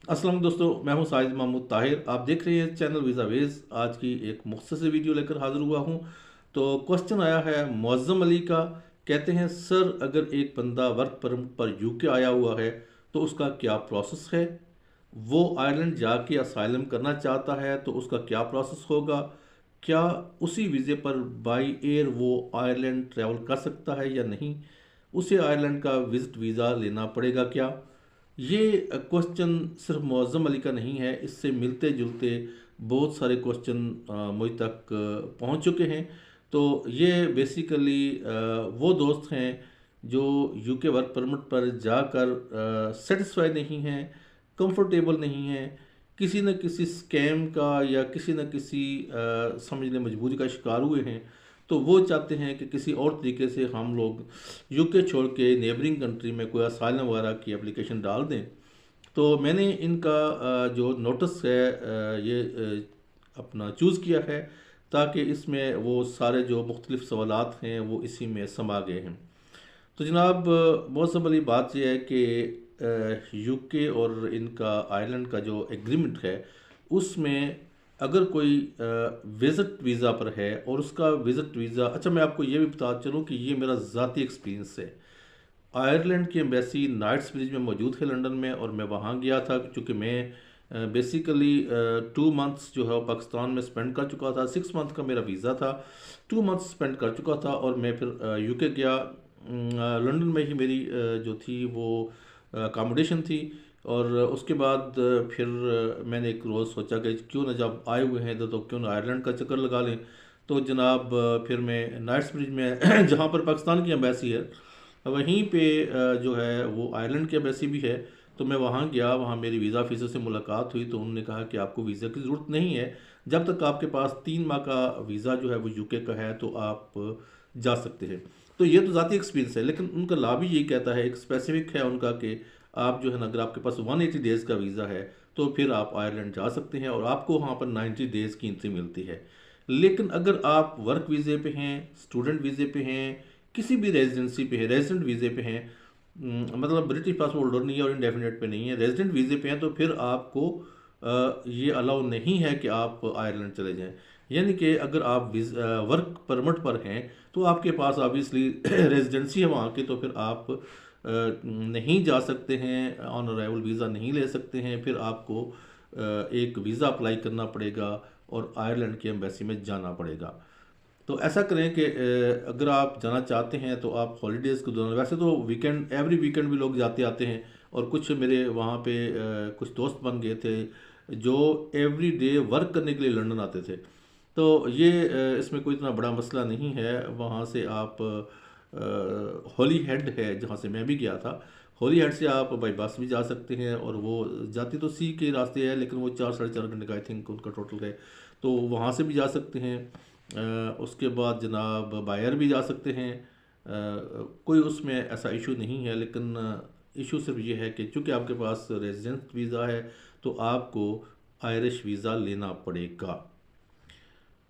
अस्सलाम दोस्तों, मैं हूं साजिद महमूद ताहिर। आप देख रहे हैं चैनल वीज़ा वेज। आज की एक मुख्तसर वीडियो लेकर हाजिर हुआ हूं। तो क्वेश्चन आया है मुअज़्ज़म अली का। कहते हैं, सर अगर एक बंदा वर्क परमिट पर यूके आया हुआ है तो उसका क्या प्रोसेस है? वो आयरलैंड जाके असाइलम करना चाहता है तो उसका क्या प्रोसेस होगा? क्या उसी वीज़े पर बाई एयर वो आयरलैंड ट्रैवल कर सकता है या नहीं? उसे आयरलैंड का विजिट वीज़ा लेना पड़ेगा क्या? ये क्वेश्चन सिर्फ मुअज़्ज़म अली का नहीं है, इससे मिलते जुलते बहुत सारे क्वेश्चन मुझ तक पहुंच चुके हैं। तो ये बेसिकली वो दोस्त हैं जो यूके वर्क परमिट पर जाकर सेटिस्फाई नहीं हैं, कंफर्टेबल नहीं हैं, किसी न किसी स्कैम का या किसी न किसी समझ लें मजबूरी का शिकार हुए हैं। तो वो चाहते हैं कि किसी और तरीके से हम लोग यूके छोड़ के नेबरिंग कंट्री में कोई असाइलम वगैरह की एप्लीकेशन डाल दें। तो मैंने इनका जो नोटिस है ये अपना चूज़ किया है, ताकि इसमें वो सारे जो मुख्तलिफ सवालात हैं वो इसी में समा गए हैं। तो जनाब, बहुत सब बड़ी बात यह है कि यूके और इनका आयरलैंड का जो एग्रीमेंट है उसमें अगर कोई विज़िट वीज़ा पर है और उसका विज़िट वीज़ा, अच्छा मैं आपको ये भी बता चलूँ कि ये मेरा ज़ाती एक्सपीरियंस है। आयरलैंड की एम्बेसी नाइट्स ब्रिज में मौजूद है लंदन में, और मैं वहाँ गया था क्योंकि मैं बेसिकली 2 मंथ्स जो है वो पाकिस्तान में स्पेंड कर चुका था। 6 मंथ का मेरा वीज़ा था, 2 मंथ्स स्पेंड कर चुका था और मैं फिर यूके गया। लंदन में ही मेरी जो थी वो अकामोडेशन थी। और उसके बाद फिर मैंने एक रोज़ सोचा कि क्यों ना जब आए हुए हैं तो क्यों ना आयरलैंड का चक्कर लगा लें। तो जनाब, फिर मैं नाइट्स ब्रिज में जहाँ पर पाकिस्तान की एम्बेसी है वहीं पे जो है वो आयरलैंड की एम्बेसी भी है। तो मैं वहाँ गया, वहाँ मेरी वीज़ा ऑफिसर से मुलाकात हुई तो उन्होंने कहा कि आपको वीज़ा की ज़रूरत नहीं है, जब तक आपके पास 3 माह का वीज़ा जो है वो यूके का है तो आप जा सकते हैं। तो ये तो ज़ाती एक्सपीरियंस है, लेकिन उनका लॉ भी यही कहता है, एक स्पेसिफिक है उनका, कि आप जो है ना, अगर आपके पास 180 डेज़ का वीज़ा है तो फिर आप आयरलैंड जा सकते हैं और आपको वहाँ पर 90 डेज़ की एंट्री मिलती है। लेकिन अगर आप वर्क वीज़े पे हैं, स्टूडेंट वीज़े पे हैं, किसी भी रेजिडेंसी पे है, रेजिडेंट वीज़े पे हैं, मतलब ब्रिटिश पासपोर्ट होल्डर नहीं है और इंडेफिनेट पे नहीं है, रेजिडेंट वीज़े पे हैं, तो फिर आपको ये अलाउ नहीं है कि आप आयरलैंड चले जाएं। यानी कि अगर आप वर्क परमिट पर हैं तो आपके पास ऑब्वियसली रेजिडेंसी है वहाँ की, तो फिर आप नहीं जा सकते हैं, ऑन अराइवल वीज़ा नहीं ले सकते हैं। फिर आपको एक वीज़ा अप्लाई करना पड़ेगा और आयरलैंड की एम्बेसी में जाना पड़ेगा। तो ऐसा करें कि अगर आप जाना चाहते हैं तो आप हॉलीडेज़ के दौरान, वैसे तो वीकेंड, एवरी वीकेंड भी लोग जाते आते हैं, और कुछ मेरे वहाँ पे कुछ दोस्त बन गए थे जो एवरी डे वर्क करने के लिए लंदन आते थे। तो ये इसमें कोई इतना बड़ा मसला नहीं है। वहाँ से आप होली हेड है जहाँ से मैं भी गया था, होली हेड से आप बाई बस भी जा सकते हैं, और वो जाती तो सी के रास्ते है लेकिन वो 4 साढ़े 4 घंटे का आई थिंक उनका टोटल है। तो वहाँ से भी जा सकते हैं। उसके बाद जनाब बायर भी जा सकते हैं। कोई उसमें ऐसा इशू नहीं है, लेकिन इशू सिर्फ ये है कि चूंकि आपके पास रेजिडेंस वीज़ा है तो आपको आयरिश वीज़ा लेना पड़ेगा।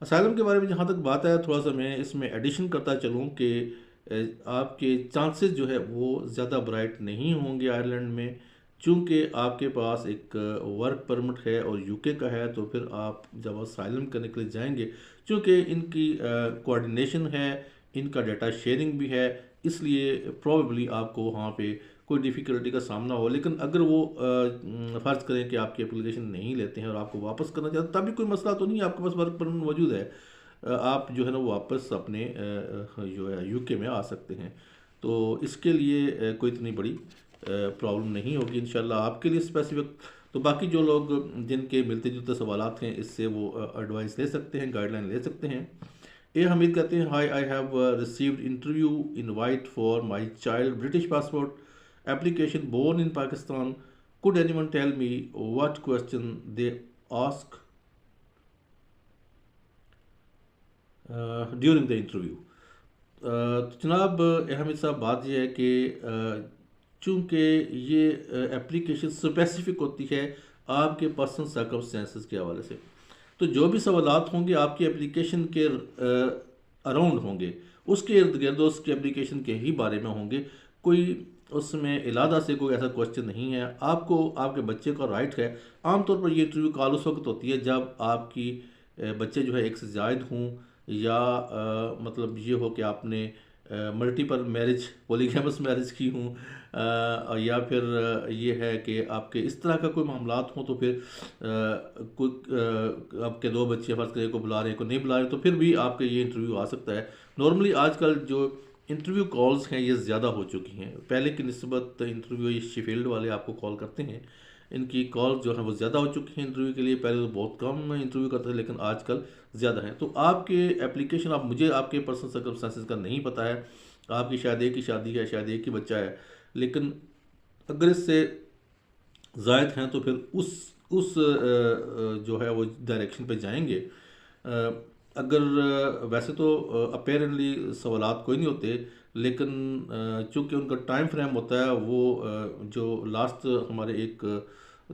असाइलम के बारे में जहाँ तक बात है, थोड़ा सा मैं इसमें एडिशन करता चलूँ कि आपके चांसेस जो है वो ज़्यादा ब्राइट नहीं होंगे आयरलैंड में। चूँकि आपके पास एक वर्क परमिट है और यूके का है, तो फिर आप जब असाइलम करने के लिए जाएंगे, चूँकि इनकी कोऑर्डिनेशन है, इनका डाटा शेयरिंग भी है, इसलिए प्रॉबेबली आपको वहाँ पे कोई डिफ़िकल्टी का सामना हो। लेकिन अगर वो फ़र्ज़ करें कि आपकी एप्लीकेशन नहीं लेते हैं और आपको वापस करना चाहते हैं, तब भी कोई मसला तो नहीं है, आपके पास वर्क परमिट मौजूद है। आप जो है ना वो वापस अपने जो है यूके में आ सकते हैं। तो इसके लिए कोई इतनी बड़ी प्रॉब्लम नहीं होगी इंशाल्लाह आपके लिए स्पेसिफिक। तो बाकी जो लोग जिनके मिलते जुलते सवालात हैं, इससे वो एडवाइस ले सकते हैं, गाइडलाइन ले सकते हैं। ए हमीद कहते हैं, hi, I have received interview invite for my child British passport application born in Pakistan. Could anyone tell me what question they ask during the interview? तो जनाब अहमद साहब, बात यह है कि चूँकि ये एप्लीकेशन स्पेसिफिक होती है आपके पर्सनल सर्कमस्टेंसेस के हवाले से, तो जो भी सवालात होंगे आपकी एप्लीकेशन के अराउंड होंगे, उसके इर्द गिर्द उसकी एप्लीकेशन के ही बारे में होंगे। कोई उसमें इलादा से कोई ऐसा क्वेश्चन नहीं है। आपको आपके बच्चे का राइट है। आमतौर पर ये इंटरव्यू कॉल उस वक्त होती है जब आपकी बच्चे जो है एक से ज़ायद हों, या मतलब ये हो कि आपने मल्टीपल मैरिज, पॉलीगैमस मैरिज की हूँ, या फिर ये है कि आपके इस तरह का कोई मामलात हों, तो फिर कोई आपके दो बच्चे फर्ज करें को बुला रहे हैं को नहीं बुला रहे, तो फिर भी आपके ये इंटरव्यू आ सकता है। नॉर्मली आजकल जो इंटरव्यू कॉल्स हैं ये ज़्यादा हो चुकी हैं, पहले की निस्बत इंटरव्यू ये शेफील्ड वाले आपको कॉल करते हैं, इनकी कॉल जो है वो ज़्यादा हो चुकी हैं इंटरव्यू के लिए। पहले तो बहुत कम इंटरव्यू करते थे, लेकिन आजकल ज़्यादा है। तो आपके एप्लीकेशन, आप मुझे आपके पर्सनल सर्कमस्टांसेस का नहीं पता है, आपकी शायद एक ही शादी है, शायद एक ही बच्चा है, लेकिन अगर इससे ज़ायद हैं तो फिर उस जो है वो डायरेक्शन पे जाएंगे। अगर वैसे तो अपेरेंटली सवालात कोई नहीं होते, लेकिन चूँकि उनका टाइम फ्रेम होता है, वो जो लास्ट हमारे एक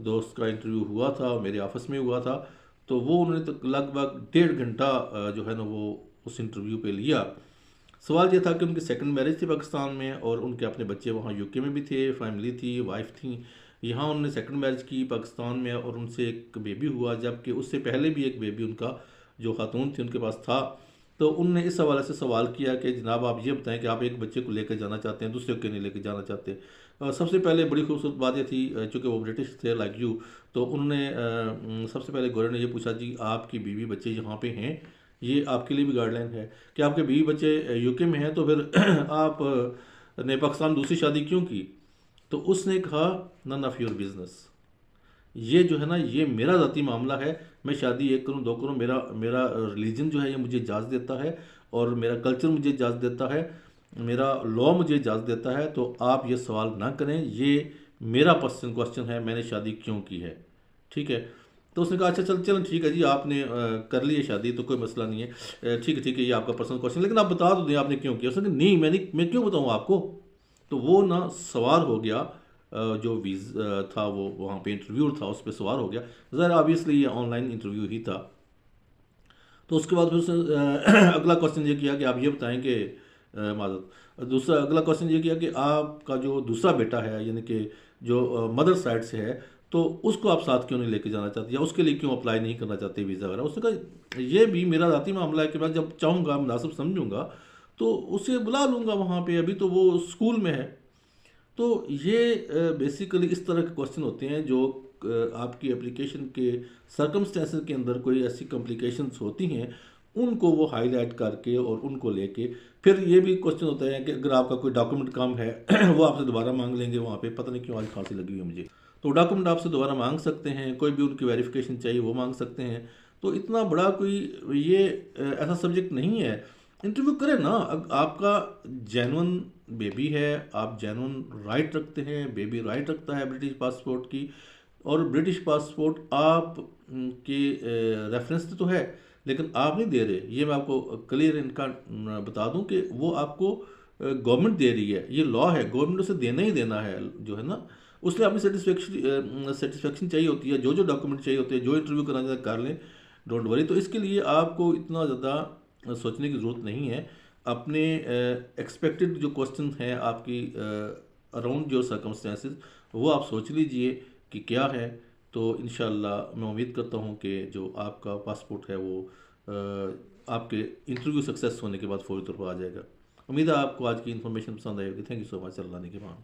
दोस्त का इंटरव्यू हुआ था, मेरे ऑफिस में हुआ था, तो वो उन्होंने तो लगभग 1.5 घंटा जो है ना वो उस इंटरव्यू पे लिया। सवाल ये था कि उनकी सेकंड मैरिज थी पाकिस्तान में, और उनके अपने बच्चे वहाँ यूके में भी थे, फैमिली थी, वाइफ थी। यहाँ उन्होंने सेकंड मैरिज की पाकिस्तान में, और उनसे एक बेबी हुआ, जबकि उससे पहले भी एक बेबी उनका जो खातून थी उनके पास था। तो उनने इस हवाले से सवाल किया कि जनाब आप ये बताएं कि आप एक बच्चे को लेकर जाना चाहते हैं, दूसरे को नहीं लेकर जाना चाहते। सबसे पहले बड़ी खूबसूरत बात ये थी, चूँकि वो ब्रिटिश थे लाइक यू, तो उन्होंने सबसे पहले गवर्नर ने ये पूछा, जी आपकी बीवी बच्चे यहाँ पे हैं, ये आपके लिए भी गाइडलाइन है कि आपके बीवी बच्चे यूके में हैं, तो फिर आप ने पाकिस्तान दूसरी शादी क्यों की? तो उसने कहा, नन ऑफ योर बिजनेस। ये जो है ना, ये मेरा ज़ाती मामला है, मैं शादी एक करूं दो करूं, मेरा मेरा रिलीजन जो है ये मुझे इजाज़त देता है, और मेरा कल्चर मुझे इजाज़त देता है, मेरा लॉ मुझे इजाज़त देता है, तो आप ये सवाल ना करें, ये मेरा पर्सनल क्वेश्चन है, मैंने शादी क्यों की है, ठीक है? तो उसने कहा, अच्छा चल ठीक है जी, आपने कर ली है शादी तो कोई मसला नहीं है, ठीक है, ये आपका पर्सनल क्वेश्चन, लेकिन आप बता दो दें आपने क्यों किया। उसने कहा, नहीं मैं क्यों बताऊँ आपको। तो वो ना सवार हो गया, जो वीज़ था वो वहाँ पे इंटरव्यू था उस पर सवार हो गया। ज़रा ऑब्वियसली ये ऑनलाइन इंटरव्यू ही था। तो उसके बाद फिर उसने अगला क्वेश्चन ये किया कि आप ये बताएं कि माजरत दूसरा अगला क्वेश्चन ये किया कि आपका जो दूसरा बेटा है, यानी कि जो मदर साइड से है, तो उसको आप साथ क्यों नहीं लेके जाना चाहते, या उसके लिए क्यों अप्लाई नहीं करना चाहते वीज़ा वगैरह। उसने कहा, ये भी मेरा ज़ाती मामला है कि मैं जब चाहूँगा, मुनासिब समझूंगा, तो उसे बुला लूँगा वहाँ पे, अभी तो वो स्कूल में है। तो ये बेसिकली इस तरह के क्वेश्चन होते हैं जो आपकी एप्लीकेशन के सर्कमस्टेंसेस के अंदर कोई ऐसी कॉम्प्लिकेशंस होती हैं, उनको वो हाईलाइट करके और उनको लेके फिर ये भी क्वेश्चन होता है कि अगर आपका कोई डॉक्यूमेंट कम है वो आपसे दोबारा मांग लेंगे वहाँ पे। पता नहीं क्यों आज खांसी लगी हुई है मुझे। तो डॉक्यूमेंट आपसे दोबारा मांग सकते हैं, कोई भी उनकी वेरिफिकेशन चाहिए वो मांग सकते हैं। तो इतना बड़ा कोई ये ऐसा सब्जेक्ट नहीं है। इंटरव्यू करें ना, आपका जेन्युइन बेबी है, आप जेन्युइन राइट रखते हैं, बेबी राइट रखता है ब्रिटिश पासपोर्ट की, और ब्रिटिश पासपोर्ट आप के रेफरेंस तो है, लेकिन आप नहीं दे रहे। ये मैं आपको क्लियर इनका बता दूं कि वो आपको गवर्नमेंट दे रही है, ये लॉ है, गवर्नमेंट उसे देना ही देना है जो है ना। उसलिए अपनी सेटिस्फेक्शन चाहिए होती है, जो जो डॉक्यूमेंट चाहिए होते हैं, जो इंटरव्यू कराना है कर लें, डोंट वरी। तो इसके लिए आपको इतना ज़्यादा सोचने की ज़रूरत नहीं है। अपने एक्सपेक्टेड जो क्वेश्चन हैं आपकी अराउंड जो सर्कमस्टेंसेस, वो आप सोच लीजिए कि क्या है। तो इंशाल्लाह मैं उम्मीद करता हूँ कि जो आपका पासपोर्ट है वो आपके इंटरव्यू सक्सेस होने के बाद फौरी तौर पर आ जाएगा। उम्मीद है आपको आज की इन्फॉर्मेशन पसंद आई होगी। Thank you so much. अल्लाह ने के मान।